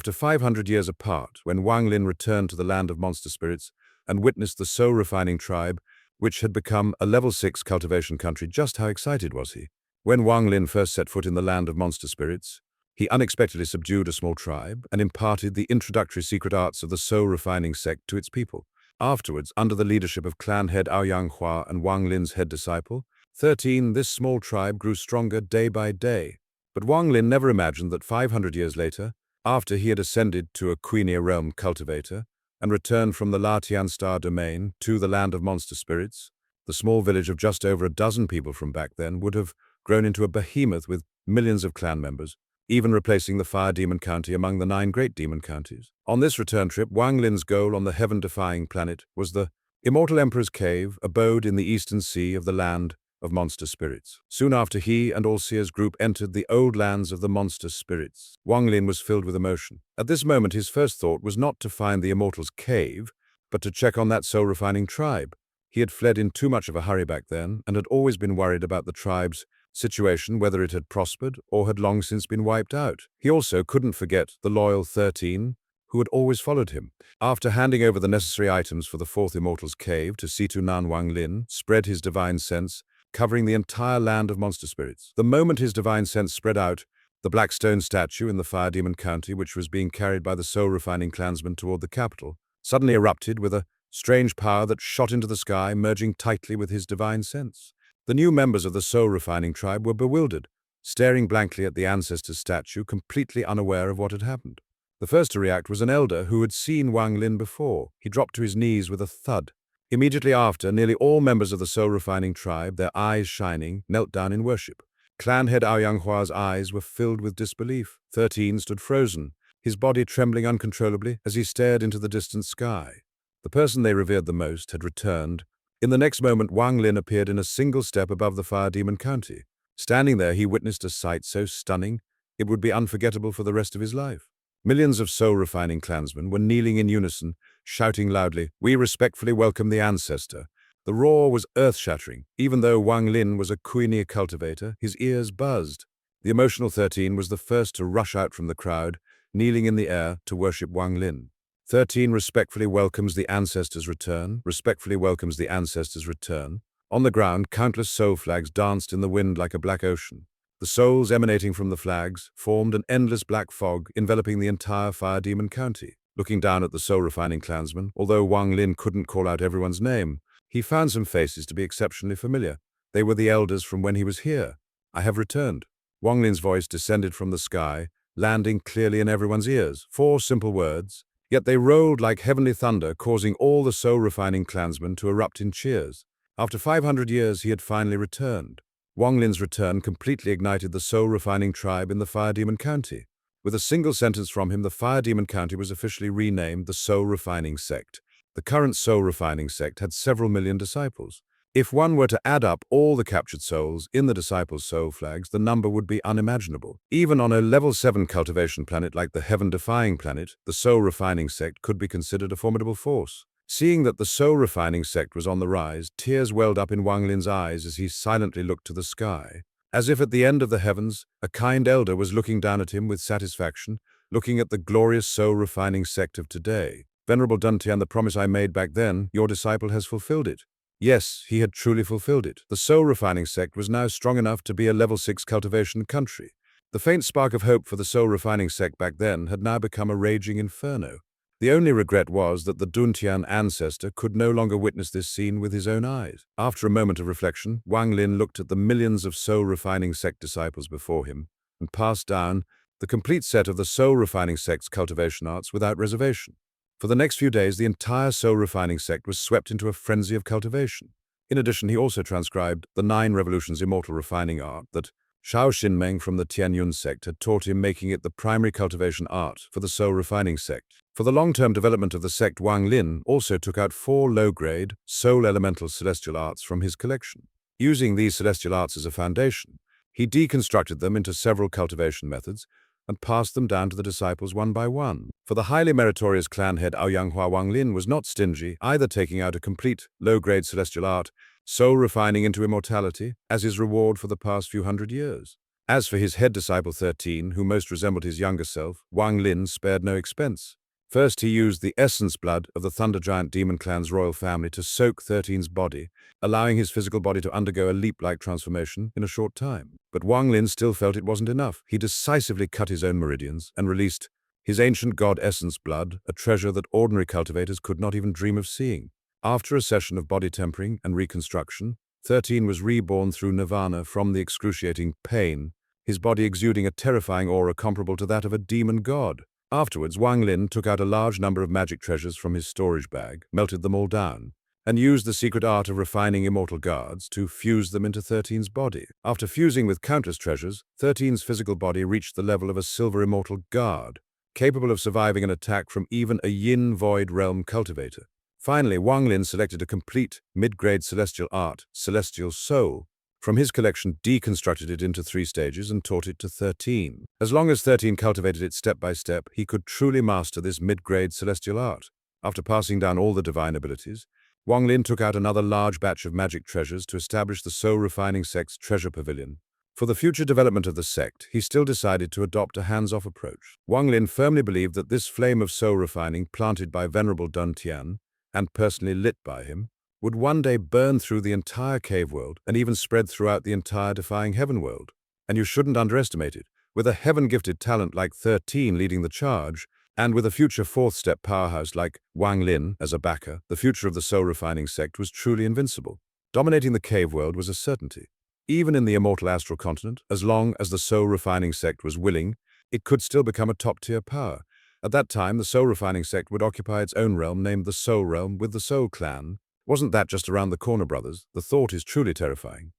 After 500 years apart, when Wang Lin returned to the land of monster spirits and witnessed the soul-refining tribe, which had become a level 6 cultivation country, just how excited was he? When Wang Lin first set foot in the land of monster spirits, he unexpectedly subdued a small tribe and imparted the introductory secret arts of the soul-refining sect to its people. Afterwards, under the leadership of clan head xianxia and Wang Lin's head disciple, 13, this small tribe grew stronger day by day. But Wang Lin never imagined that 500 years later, after he had ascended to a Queenia realm cultivator and returned from the Latian Star domain to the land of monster spirits, the small village of just over a dozen people from back then would have grown into a behemoth with millions of clan members, even replacing the Fire Demon County among the 9 great demon counties. On this return trip, Wang Lin's goal on the heaven-defying planet was the Immortal Emperor's Cave, abode in the eastern sea of the land of monster spirits. Soon after he and all Seer's group entered the old lands of the monster spirits, Wang Lin was filled with emotion. At this moment, his first thought was not to find the Immortal's Cave, but to check on that soul-refining tribe. He had fled in too much of a hurry back then and had always been worried about the tribe's situation, whether it had prospered or had long since been wiped out. He also couldn't forget the loyal 13, who had always followed him. After handing over the necessary items for the 4th Immortal's Cave to Situnan, Wang Lin spread his divine sense, covering the entire land of monster spirits. The moment his divine sense spread out, the black stone statue in the Fire Demon County, which was being carried by the soul-refining clansmen toward the capital, suddenly erupted with a strange power that shot into the sky, merging tightly with his divine sense. The new members of the soul-refining tribe were bewildered, staring blankly at the ancestor's statue, completely unaware of what had happened. The first to react was an elder who had seen Wang Lin before. He dropped to his knees with a thud. Immediately after, nearly all members of the soul-refining tribe, their eyes shining, knelt down in worship. Clan head xianxia's eyes were filled with disbelief. 13 stood frozen, his body trembling uncontrollably as he stared into the distant sky. The person they revered the most had returned. In the next moment, Wang Lin appeared in a single step above the Fire Demon County. Standing there, he witnessed a sight so stunning, it would be unforgettable for the rest of his life. Millions of soul-refining clansmen were kneeling in unison, shouting loudly, "We respectfully welcome the ancestor." The roar was earth-shattering. Even though Wang Lin was a Queenia cultivator, his ears buzzed. The emotional 13 was the first to rush out from the crowd, kneeling in the air to worship Wang Lin. 13 respectfully welcomes the ancestor's return, respectfully welcomes the ancestor's return. On the ground, countless soul flags danced in the wind like a black ocean. The souls emanating from the flags formed an endless black fog enveloping the entire Fire Demon County. Looking down at the soul-refining clansmen, although Wang Lin couldn't call out everyone's name, he found some faces to be exceptionally familiar. They were the elders from when he was here. "I have returned." Wang Lin's voice descended from the sky, landing clearly in everyone's ears. 4 simple words, yet they rolled like heavenly thunder, causing all the soul-refining clansmen to erupt in cheers. After 500 years, he had finally returned. Wang Lin's return completely ignited the soul-refining tribe in the Fire Demon County. With a single sentence from him, the Fire Demon County was officially renamed the Soul-Refining Sect. The current Soul-Refining Sect had several million disciples. If one were to add up all the captured souls in the disciples' soul flags, the number would be unimaginable. Even on a level 7 cultivation planet like the heaven-defying planet, the Soul-Refining Sect could be considered a formidable force. Seeing that the soul-refining sect was on the rise, tears welled up in Wang Lin's eyes as he silently looked to the sky. As if at the end of the heavens, a kind elder was looking down at him with satisfaction, looking at the glorious soul-refining sect of today. "Venerable Duntian, the promise I made back then, your disciple has fulfilled it." Yes, he had truly fulfilled it. The soul-refining sect was now strong enough to be a level 6 cultivation country. The faint spark of hope for the soul-refining sect back then had now become a raging inferno. The only regret was that the Duntian ancestor could no longer witness this scene with his own eyes. After a moment of reflection, Wang Lin looked at the millions of soul-refining sect disciples before him and passed down the complete set of the soul-refining sect's cultivation arts without reservation. For the next few days, the entire soul-refining sect was swept into a frenzy of cultivation. In addition, he also transcribed the 9 revolutions immortal refining art that Shao Xinmeng from the Tianyun sect had taught him, making it the primary cultivation art for the soul-refining sect. For the long-term development of the sect, Wang Lin also took out 4 low-grade, soul-elemental celestial arts from his collection. Using these celestial arts as a foundation, he deconstructed them into several cultivation methods and passed them down to the disciples one by one. For the highly meritorious clan head xianxia, Wang Lin was not stingy, either taking out a complete, low-grade celestial art, soul refining into immortality, as his reward for the past few hundred years. As for his head disciple 13, who most resembled his younger self, Wang Lin spared no expense. First, he used the essence blood of the Thunder Giant Demon Clan's royal family to soak 13's body, allowing his physical body to undergo a leap-like transformation in a short time. But Wang Lin still felt it wasn't enough. He decisively cut his own meridians and released his ancient god essence blood, a treasure that ordinary cultivators could not even dream of seeing. After a session of body tempering and reconstruction, 13 was reborn through nirvana from the excruciating pain, his body exuding a terrifying aura comparable to that of a demon god. Afterwards, Wang Lin took out a large number of magic treasures from his storage bag, melted them all down, and used the secret art of refining immortal guards to fuse them into 13's body. After fusing with countless treasures, 13's physical body reached the level of a silver immortal guard, capable of surviving an attack from even a yin void realm cultivator. Finally, Wang Lin selected a complete mid-grade celestial art, Celestial Soul, from his collection, deconstructed it into 3 stages and taught it to 13. As long as 13 cultivated it step by step, he could truly master this mid-grade celestial art. After passing down all the divine abilities, Wang Lin took out another large batch of magic treasures to establish the soul-refining sect's treasure pavilion. For the future development of the sect, he still decided to adopt a hands-off approach. Wang Lin firmly believed that this flame of soul-refining planted by Venerable Dun Tian, and personally lit by him, would one day burn through the entire cave world and even spread throughout the entire defying heaven world. And you shouldn't underestimate it. With a heaven-gifted talent like 13 leading the charge, and with a future fourth-step powerhouse like Wang Lin as a backer, the future of the soul-refining sect was truly invincible. Dominating the cave world was a certainty. Even in the immortal astral continent, as long as the soul-refining sect was willing, it could still become a top-tier power. At that time, the soul-refining sect would occupy its own realm named the Soul Realm with the Soul Clan. Wasn't that just around the corner, brothers? The thought is truly terrifying.